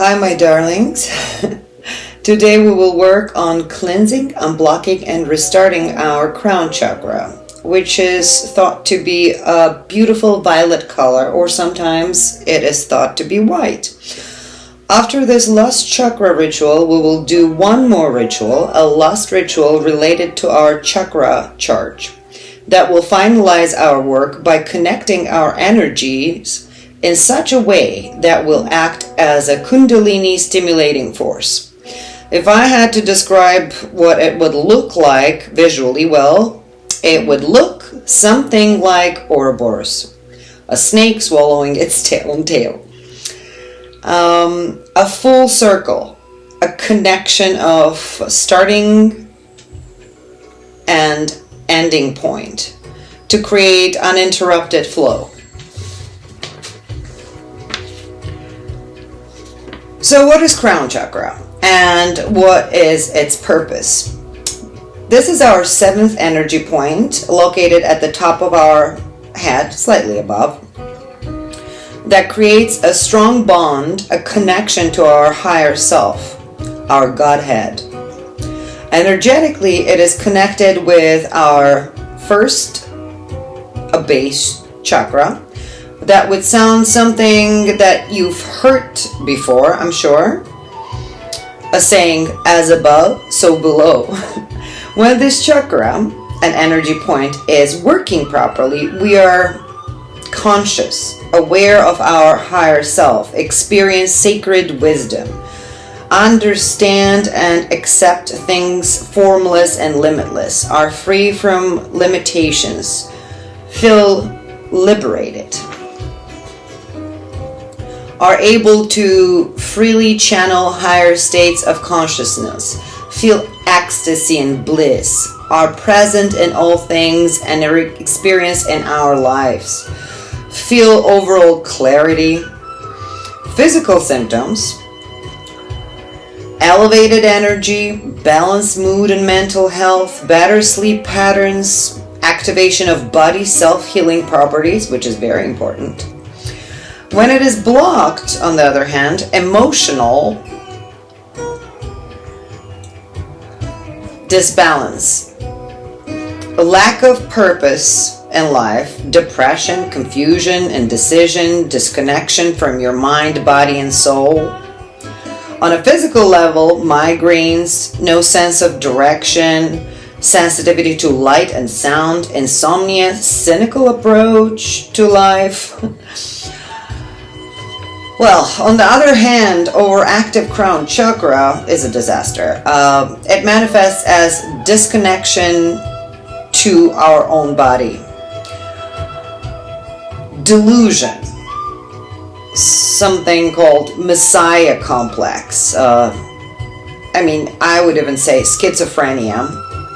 Hi, my darlings. Today we will work on cleansing, unblocking, and restarting our crown chakra, which is thought to be a beautiful violet color, or sometimes it is thought to be white. After this last chakra ritual, we will do one more ritual, a last ritual related to our chakra charge, that will finalize our work by connecting our energies in such a way that will act as a kundalini stimulating force. If I had to describe what it would look like visually, well, it would look something like Ouroboros, a snake swallowing its own tail. A full circle, a connection of starting and ending point to create uninterrupted flow. So what is crown chakra and what is its purpose? This is our seventh energy point located at the top of our head, slightly above, that creates a strong bond, a connection to our higher self, our Godhead. Energetically, it is connected with our first, a base chakra. That would sound something that you've heard before, I'm sure. A saying, as above, so below. When this chakra, an energy point, is working properly, we are conscious, aware of our higher self, experience sacred wisdom, understand and accept things formless and limitless, are free from limitations, feel liberated, are able to freely channel higher states of consciousness, feel ecstasy and bliss, are present in all things and experience in our lives, feel overall clarity. Physical symptoms: elevated energy, balanced mood and mental health, better sleep patterns, activation of body self-healing properties, which is very important. When it is blocked, on the other hand, emotional disbalance, a lack of purpose in life, depression, confusion, indecision, disconnection from your mind, body, and soul. On a physical level, migraines, no sense of direction, sensitivity to light and sound, insomnia, cynical approach to life. Well, on the other hand, overactive crown chakra is a disaster. It manifests as disconnection to our own body, delusion, something called messiah complex. I would even say schizophrenia,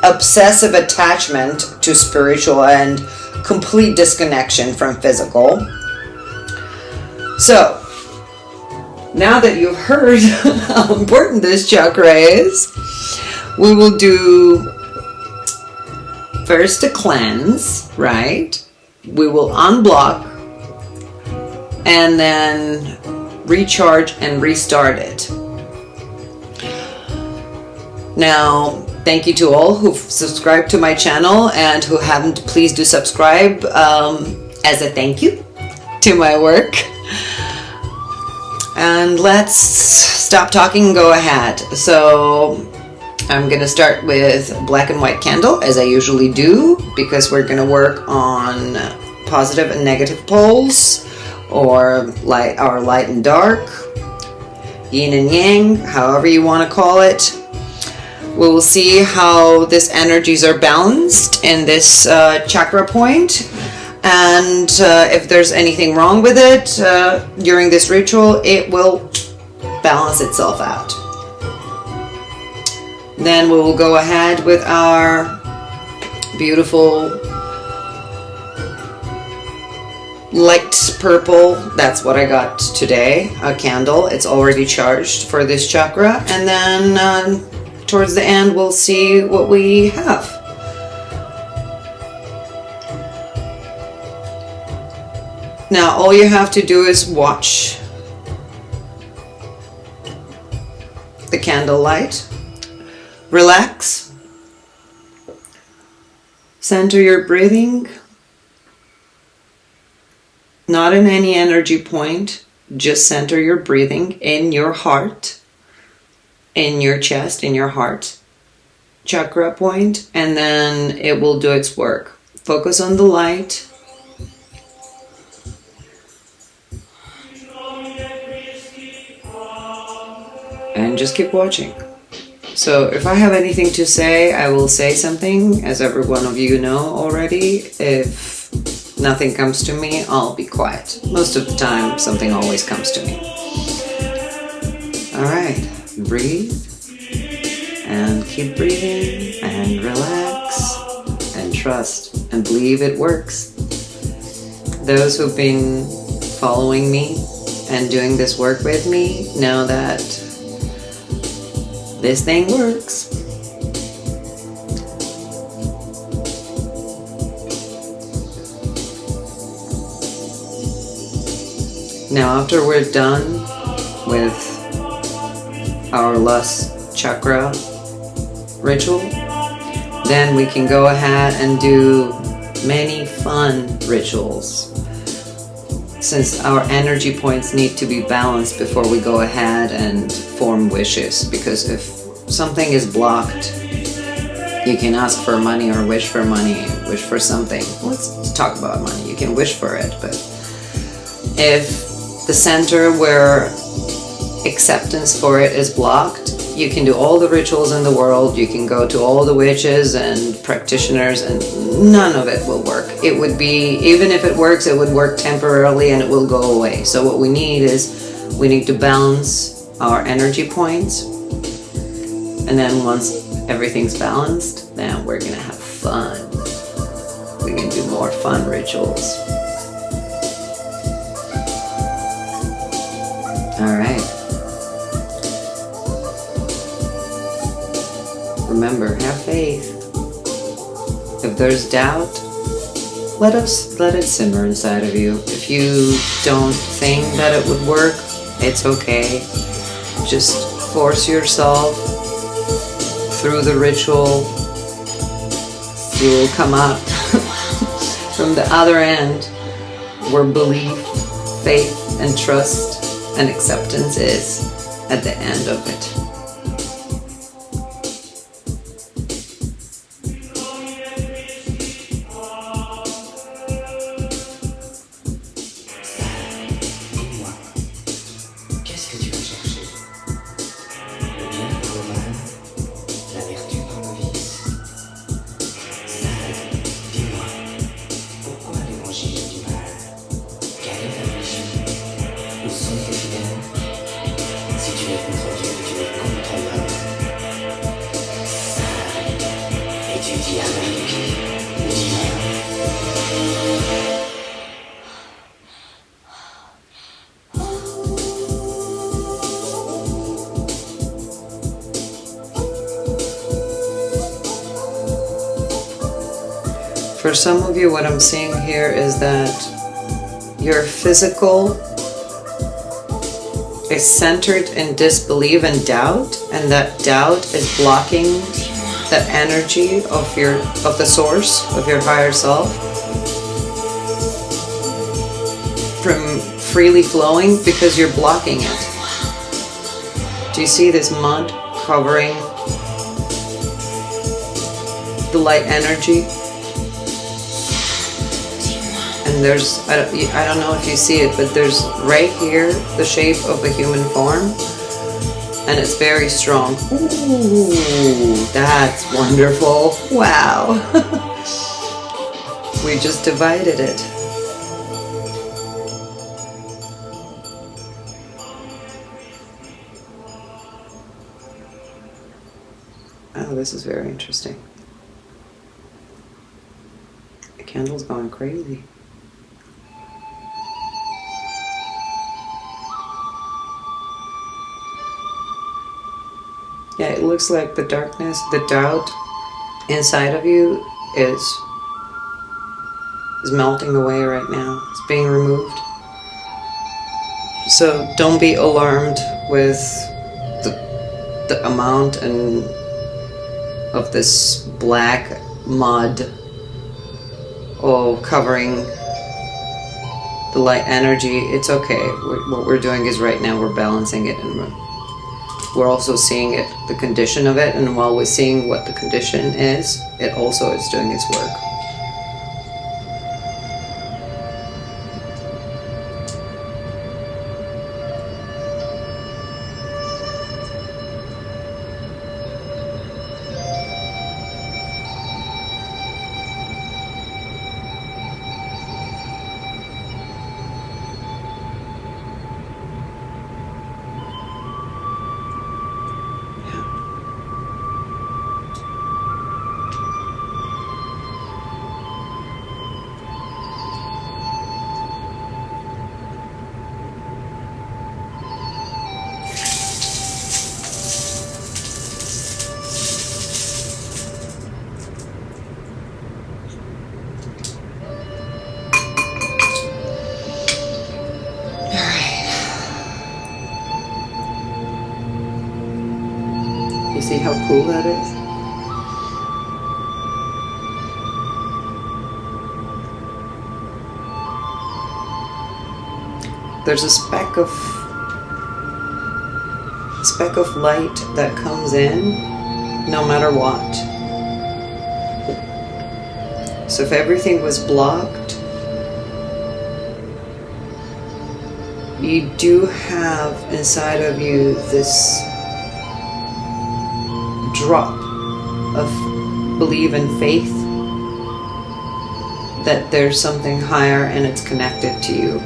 obsessive attachment to spiritual, and complete disconnection from physical. So, now that you've heard how important this chakra is, we will do first a cleanse, right? We will unblock and then recharge and restart it. Now, thank you to all who've subscribed to my channel, and who haven't, please do subscribe as a thank you to my work. And let's stop talking and go ahead. So I'm going to start with black and white candle, as I usually do, because we're going to work on positive and negative poles, or light and dark, yin and yang, however you want to call it. We will see how these energies are balanced in this chakra point. And if there's anything wrong with it during this ritual, it will balance itself out. Then we will go ahead with our beautiful light purple. That's what I got today, a candle. It's already charged for this chakra. And then towards the end, we'll see what we have. Now all you have to do is watch the candle light. Relax. Center your breathing. Not in any energy point. Just center your breathing in your heart, in your chest, in your heart chakra point, and then it will do its work. Focus on the light. And just keep watching. So if I have anything to say, I will say something, as every one of you know already. If nothing comes to me, I'll be quiet. Most of the time, something always comes to me. All right, breathe and keep breathing and relax and trust and believe it works. Those who've been following me and doing this work with me know that this thing works. Now, after we're done with our last chakra ritual, then we can go ahead and do many fun rituals. Since our energy points need to be balanced before we go ahead and form wishes, because if something is blocked, you can ask for money or wish for money, wish for something. Let's talk about money. You can wish for it, but if the center where acceptance for it is blocked, you can do all the rituals in the world, you can go to all the witches and practitioners, and none of it will work. It would be, even if it works, it would work temporarily and it will go away. So what we need is, we need to balance our energy points, and then once everything's balanced, then we're gonna have fun. We can do more fun rituals. All right. Remember, have faith. If there's doubt, let it simmer inside of you. If you don't think that it would work, it's okay. Just force yourself through the ritual. You will come out from the other end where belief, faith, and trust and acceptance is at the end of it. For some of you, what I'm seeing here is that your physical is centered in disbelief and doubt, and that doubt is blocking the energy of the source, of your higher self, from freely flowing, because you're blocking it. Do you see this mud covering the light energy? And there's, I don't know if you see it, but there's right here the shape of a human form, and it's very strong. Ooh, that's wonderful. Wow. We just divided it. Oh, this is very interesting. The candle's going crazy. Yeah, it looks like the darkness, the doubt inside of you is melting away right now. It's being removed. So don't be alarmed with the amount and of this black mud all covering the light energy, it's okay. What we're doing is right now we're balancing it, and we're also seeing it, the condition of it, and while we're seeing what the condition is, it also is doing its work. You see how cool that is? There's a speck of light that comes in no matter what. So if everything was blocked, you do have inside of you this drop of belief and faith that there's something higher and it's connected to you.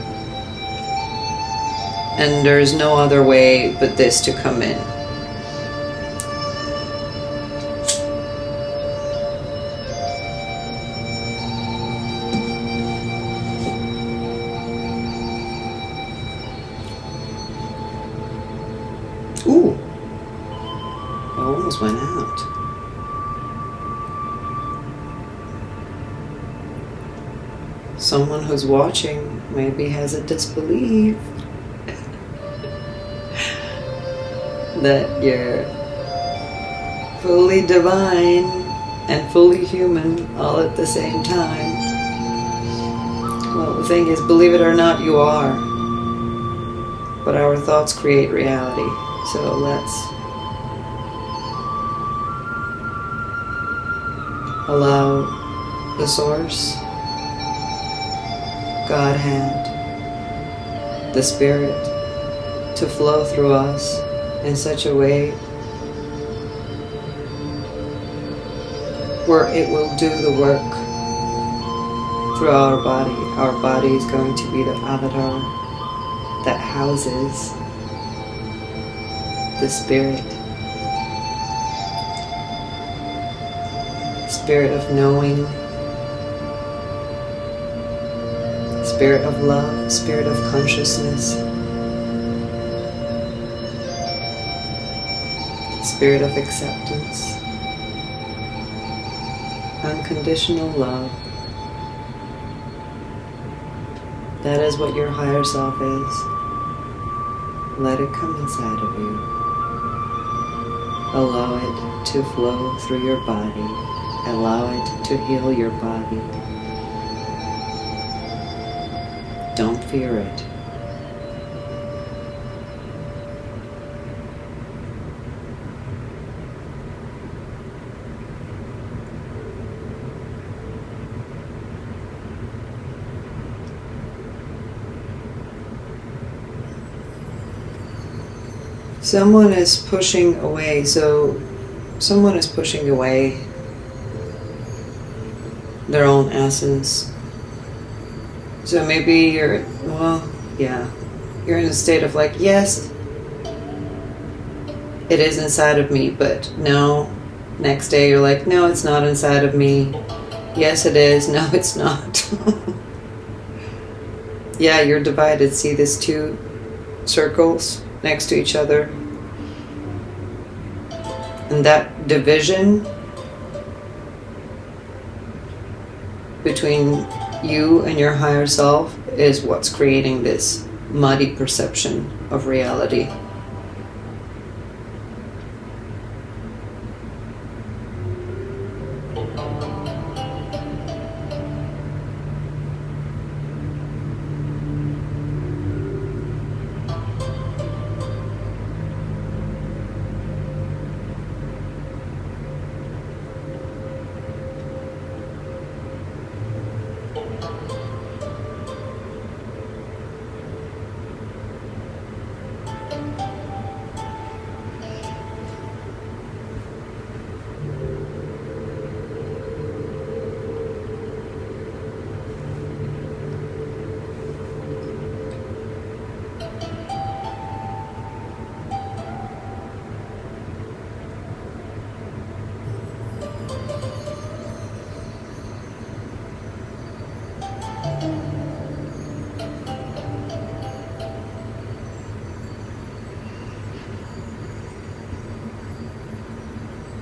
And there's no other way but this to come in. Ooh, it almost went out. Someone who's watching maybe has a disbelief that you're fully divine and fully human all at the same time. Well, the thing is, believe it or not, you are. But our thoughts create reality. So let's allow the source, Godhead, the Spirit, to flow through us in such a way where it will do the work through our body. Our body is going to be the avatar that houses the Spirit. Spirit of knowing, Spirit of love, Spirit of consciousness, Spirit of acceptance, unconditional love. That is what your higher self is. Let it come inside of you. Allow it to flow through your body. Allow it to heal your body. Don't fear it. Someone is pushing away, so someone is pushing away their own essence. So maybe you're, well, yeah, you're in a state of like, yes, it is inside of me, but no. Next day you're like, no, it's not inside of me. Yes, it is. No, it's not. Yeah, you're divided. See these two circles next to each other? And that division between you and your higher self is what's creating this muddy perception of reality.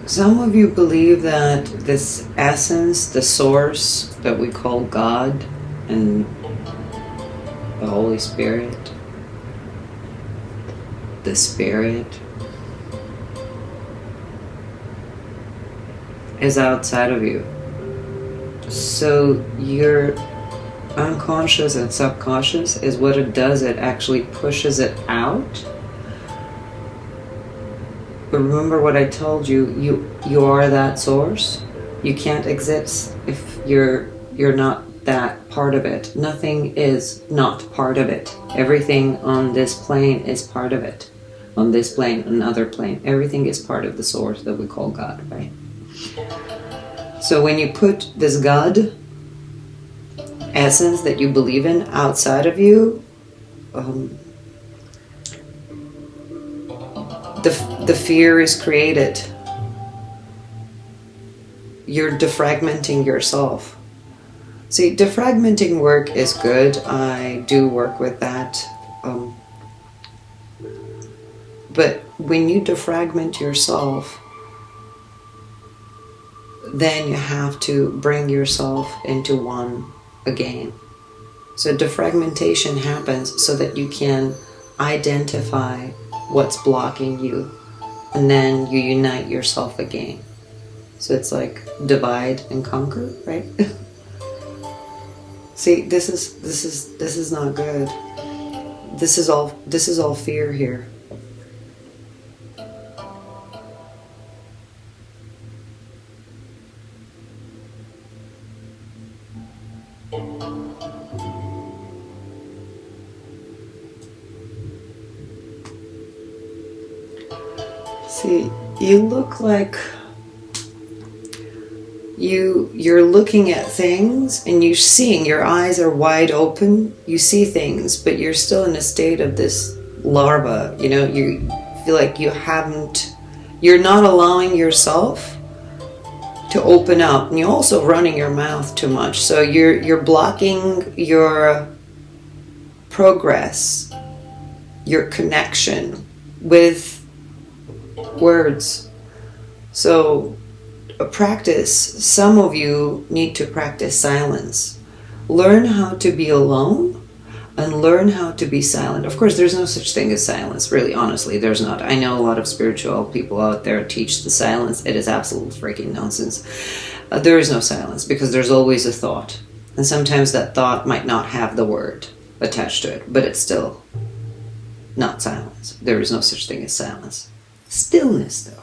Some of you believe that this essence, the source that we call God and the Holy Spirit, the Spirit, is outside of you. So your unconscious and subconscious is what it does. It actually pushes it out. But remember what I told you, you are that source. You can't exist if you're not that part of it. Nothing is not part of it. Everything on this plane is part of it. On this plane, another plane, everything is part of the source that we call God, right? So when you put this God essence that you believe in outside of you, the fear is created. You're defragmenting yourself. See, defragmenting work is good. I do work with that. But when you defragment yourself, then you have to bring yourself into one again. So defragmentation happens so that you can identify what's blocking you, and then you unite yourself again. So it's like divide and conquer, right? See, this is not good. This is all fear here. See, you look like you're looking at things and you're seeing, your eyes are wide open, you see things, but you're still in a state of this larva, you know, you feel like you're not allowing yourself to open up, and you're also running your mouth too much, so you're blocking your progress, your connection with words. So some of you need to practice silence. Learn how to be alone and learn how to be silent. Of course, there's no such thing as silence, really, honestly, there's not. I know a lot of spiritual people out there teach the silence. It is absolute freaking nonsense. There is no silence because there's always a thought. And sometimes that thought might not have the word attached to it, but it's still not silence. There is no such thing as silence. Stillness, though.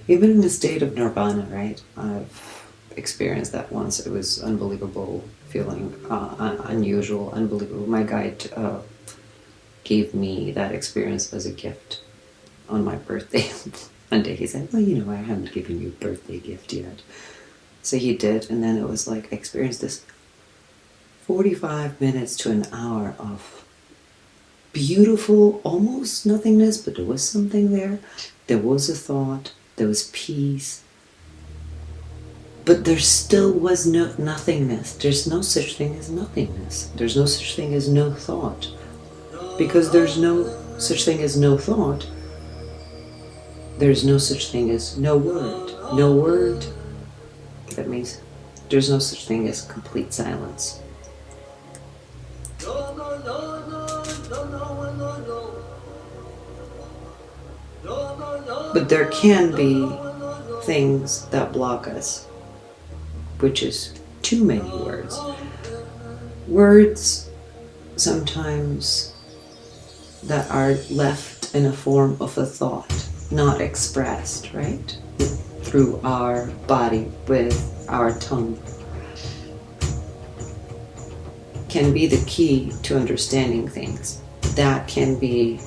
Even in the state of nirvana, right? I've experienced that once. It was unbelievable feeling, unusual, unbelievable. My guide gave me that experience as a gift on my birthday. One day he said, well, you know, I haven't given you a birthday gift yet. So he did, and then it was like I experienced this 45 minutes to an hour of beautiful, almost nothingness, but there was something there. There was a thought. There was peace, but there still was no nothingness. There's no such thing as nothingness. There's no such thing as no thought. Because there's no such thing as no thought, there's no such thing as no word. No word, that means there's no such thing as complete silence. But there can be things that block us, which is too many words. Words sometimes that are left in a form of a thought, not expressed, right? Through our body, with our tongue, can be the key to understanding things. That can be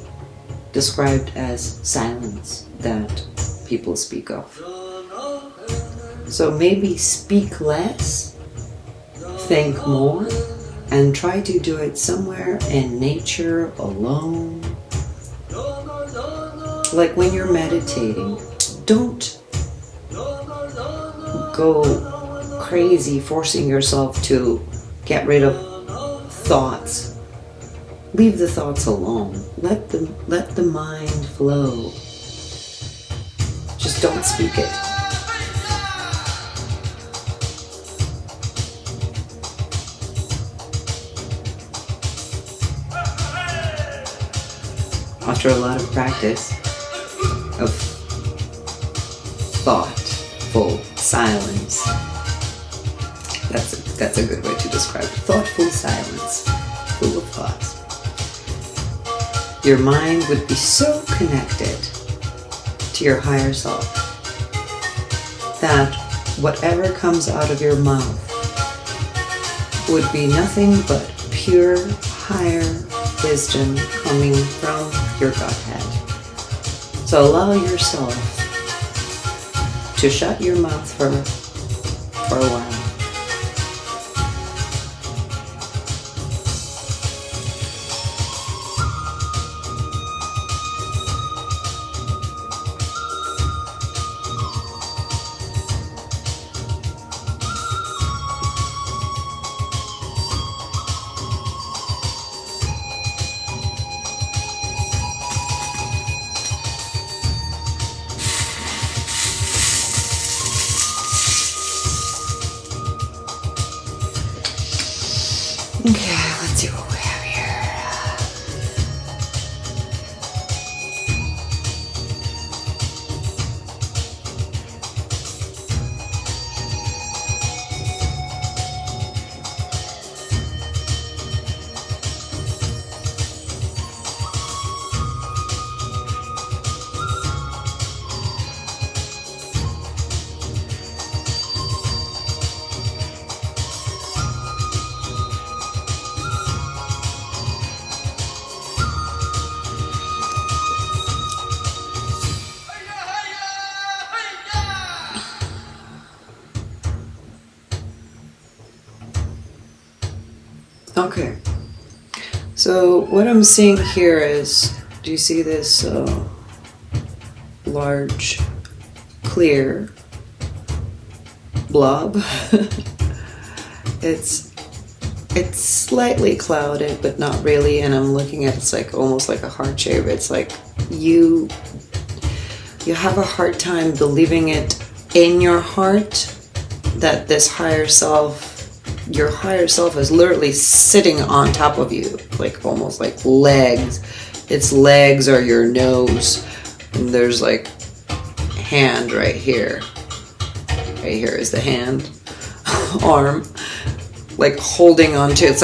described as silence that people speak of. So maybe speak less, think more, and try to do it somewhere in nature, alone. Like when you're meditating, don't go crazy forcing yourself to get rid of thoughts. Leave the thoughts alone. Let the mind flow. Just don't speak it. After a lot of practice of thoughtful silence, that's a good way to describe it. Thoughtful silence, full of thoughts. Your mind would be so connected to your higher self that whatever comes out of your mouth would be nothing but pure, higher wisdom coming from your gut head. So allow yourself to shut your mouth for a while. Okay, let's see what we have here. Okay, so what I'm seeing here is, do you see this large, clear blob? It's slightly clouded, but not really, and I'm looking at it's like almost like a heart shape. It's like you have a hard time believing it in your heart that this higher self, your higher self, is literally sitting on top of you, like almost like legs. Its legs are your nose, and there's like hand right here. Right here is the hand, arm, like holding on to, it's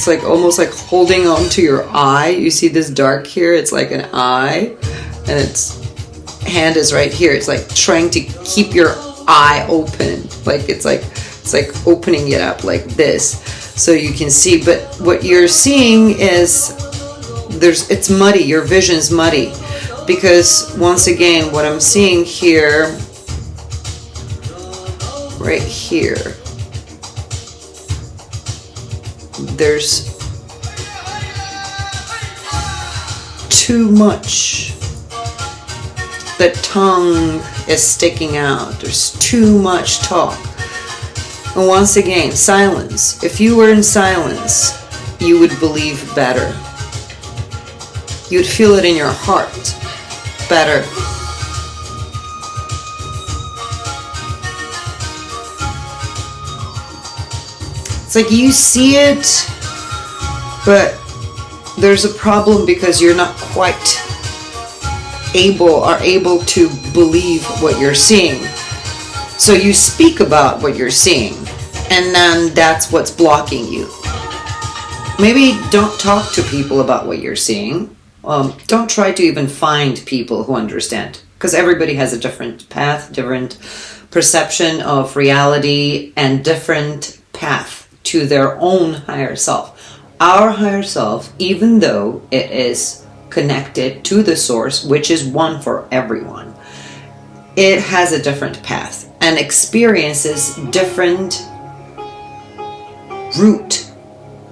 like almost like holding on to your eye. You see this dark here? It's like an eye, and its hand is right here. It's like trying to keep your eye open, like it's like opening it up like this so you can see. But what you're seeing is it's muddy. Your vision's muddy, because once again, what I'm seeing here, right here, there's too much. The tongue is sticking out. There's too much talk. And once again, silence. If you were in silence, you would believe better. You'd feel it in your heart better. It's like you see it, but there's a problem because you're not quite able to believe what you're seeing. So you speak about what you're seeing, And then that's what's blocking you. Maybe don't talk to people about what you're seeing. Don't try to even find people who understand, because everybody has a different path, different perception of reality, and different path to their own higher self. Our higher self, even though it is connected to the source, which is one for everyone, it has a different path and experiences different route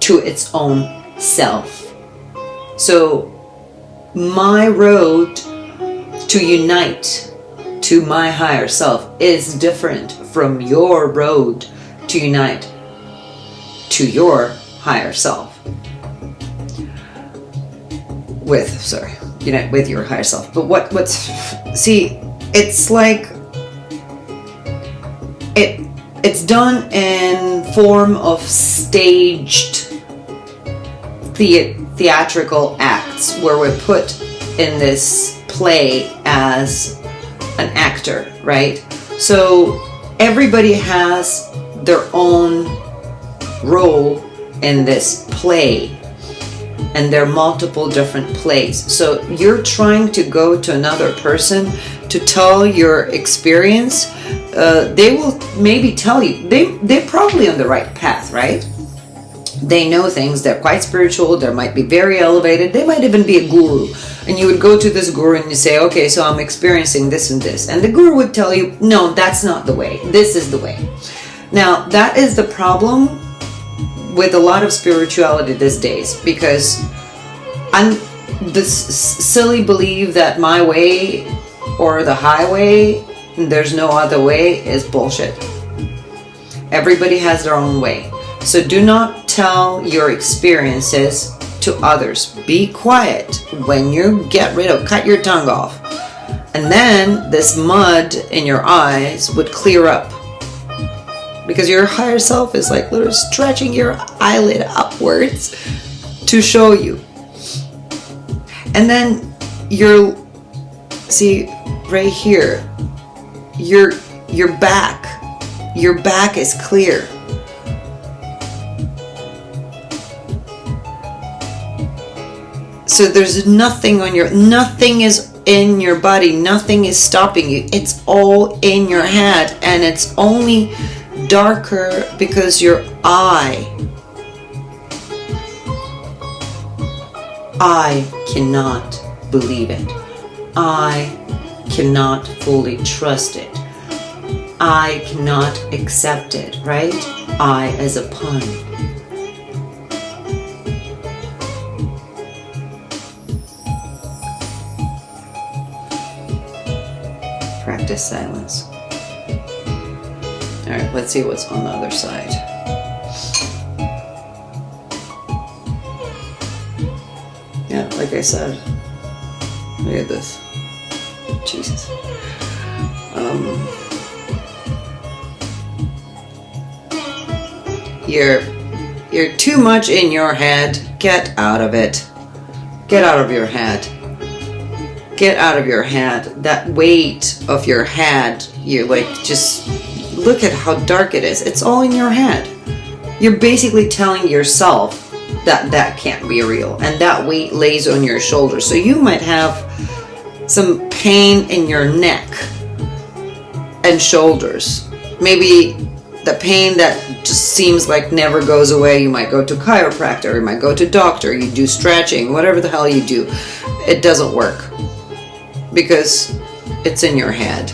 to its own self. So my road to unite to my higher self is different from your road to unite to your higher self. Unite with your higher self. But see, it's like it's done in form of staged theatrical acts where we're put in this play as an actor, right? So everybody has their own role in this play, and there are multiple different plays. So you're trying to go to another person to tell your experience. They will maybe tell you, they're probably on the right path, right? They know things, they're quite spiritual, they might be very elevated, they might even be a guru. And you would go to this guru and you say, okay, so I'm experiencing this and this. And the guru would tell you, no, that's not the way, this is the way. Now, that is the problem with a lot of spirituality these days, because this silly belief that my way or the highway, there's no other way, is bullshit. Everybody has their own way. So do not tell your experiences to others. Be quiet when you cut your tongue off. And then this mud in your eyes would clear up. Because your higher self is like literally stretching your eyelid upwards to show you. And then see right here, your back is clear. So there's nothing is in your body, nothing is stopping you. It's all in your head, and it's only darker because your I cannot believe it. I cannot fully trust it. I cannot accept it, right? I as a pun. Practice silence. All right, let's see what's on the other side. Yeah, like I said, look at this. Jesus. You're too much in your head. Get out of it. Get out of your head. Get out of your head. That weight of your head, you're like, just look at how dark it is. It's all in your head. You're basically telling yourself that can't be real, and that weight lays on your shoulders. So you might have some pain in your neck and shoulders. Maybe the pain that just seems like never goes away. You might go to a chiropractor, you might go to a doctor, you do stretching, whatever the hell you do. It doesn't work because it's in your head.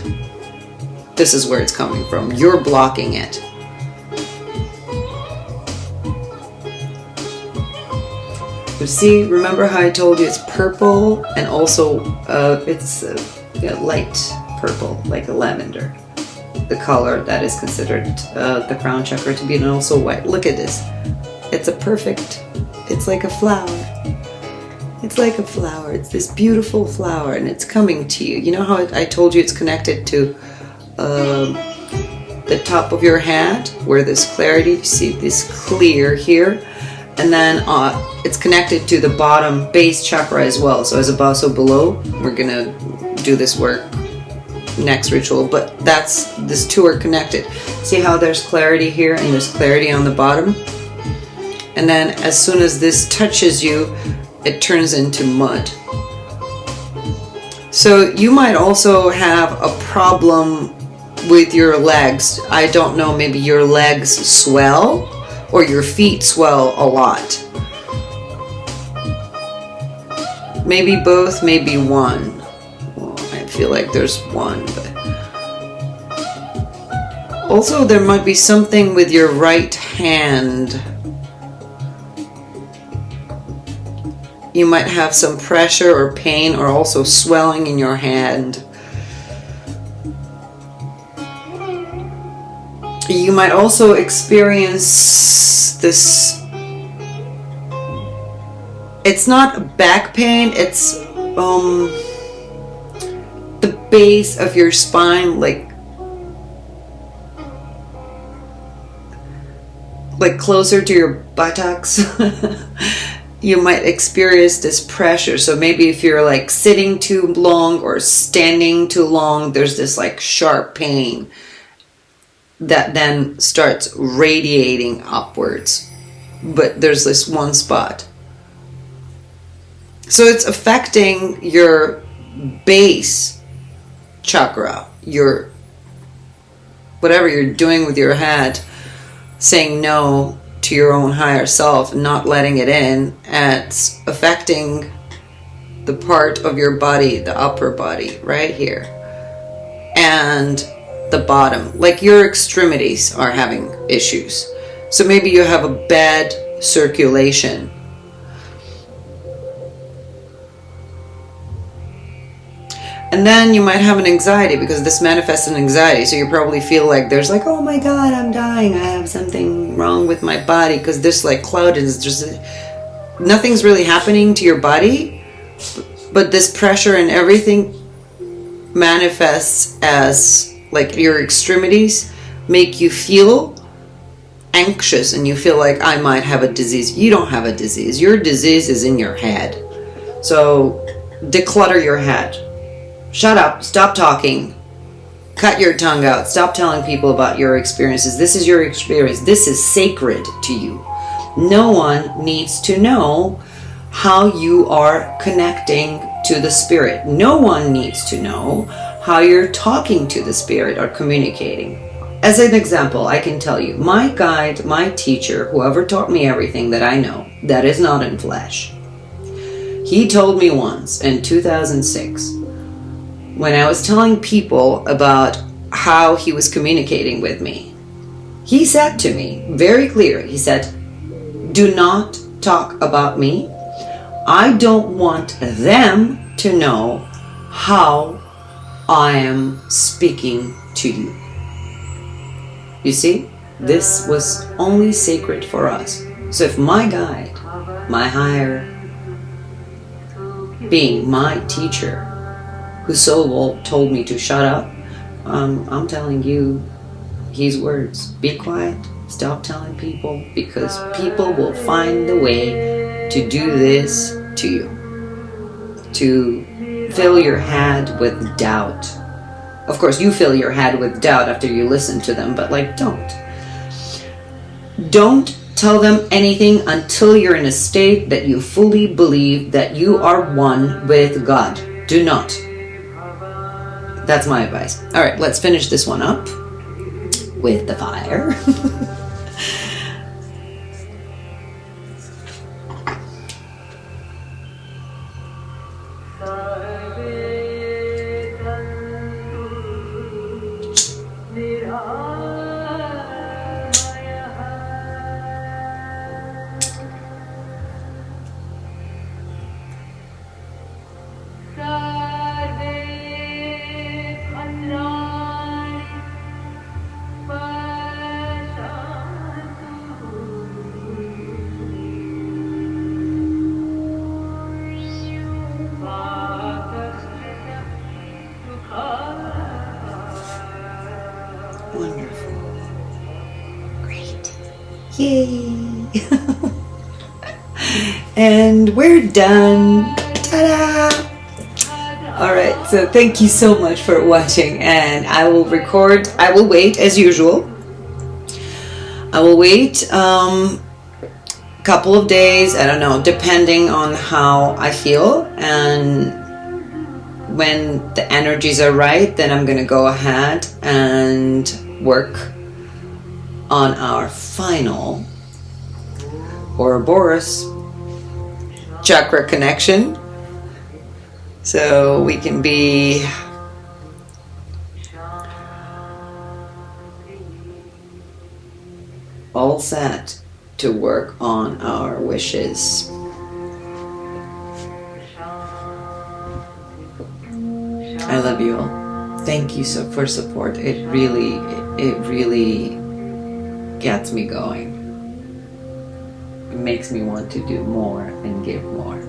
This is where it's coming from. You're blocking it. You see, remember how I told you it's purple, and also it's light purple, like a lavender. The color that is considered the crown chakra to be, and also white. Look at this. It's it's like a flower. It's like a flower. It's this beautiful flower, and it's coming to you. You know how I told you it's connected to the top of your head, where there's clarity. You see this clear here. And then it's connected to the bottom base chakra as well. So as above, so below. We're gonna do this work next ritual, but this two are connected. See how there's clarity here and there's clarity on the bottom? And then as soon as this touches you, it turns into mud. So you might also have a problem with your legs. I don't know, maybe your legs swell or your feet swell a lot. Maybe both, maybe one. Well, I feel like there's one, but also there might be something with your right hand. You might have some pressure or pain or also swelling in your hand. You might also experience this, it's not back pain, it's the base of your spine, like closer to your buttocks. You might experience this pressure. So maybe if you're like sitting too long or standing too long, there's this like sharp pain that then starts radiating upwards. But there's this one spot. So it's affecting your base chakra, your whatever you're doing with your head, saying no to your own higher self, not letting it in. It's affecting the part of your body, the upper body, right here, and the bottom, like your extremities are having issues. So maybe you have a bad circulation. And then you might have an anxiety, because this manifests an anxiety. So you probably feel like there's like, oh my God, I'm dying. I have something wrong with my body, because this like cloud is just, nothing's really happening to your body. But this pressure and everything manifests as like your extremities make you feel anxious, and you feel like I might have a disease. You don't have a disease. Your disease is in your head. So declutter your head. Shut up, stop talking, cut your tongue out, stop telling people about your experiences. This is your experience. This is sacred to you. No one needs to know how you are connecting to the spirit. No one needs to know how you're talking to the spirit or communicating. As an example, I can tell you, my guide, my teacher, whoever taught me everything that I know, that is not in flesh, he told me once in 2006, when I was telling people about how he was communicating with me, he said to me very clearly, he said, do not talk about me. I don't want them to know how I am speaking to you. You see, this was only sacred for us. So if my guide, my higher being, my teacher, whose soul told me to shut up, I'm telling you his words. Be quiet, stop telling people, because people will find the way to do this to you, to fill your head with doubt. Of course, you fill your head with doubt after you listen to them, but like, don't tell them anything until you're in a state that you fully believe that you are one with God. Do not. That's my advice. All right, let's finish this one up with the fire. Yay! And we're done. Ta-da! Alright, so thank you so much for watching, and I will wait as usual. I will wait couple of days, I don't know, depending on how I feel, and when the energies are right, then I'm gonna go ahead and work on our final Ouroboros chakra connection, so we can be all set to work on our wishes. I love you all. Thank you so for support. It really gets me going. It makes me want to do more and give more.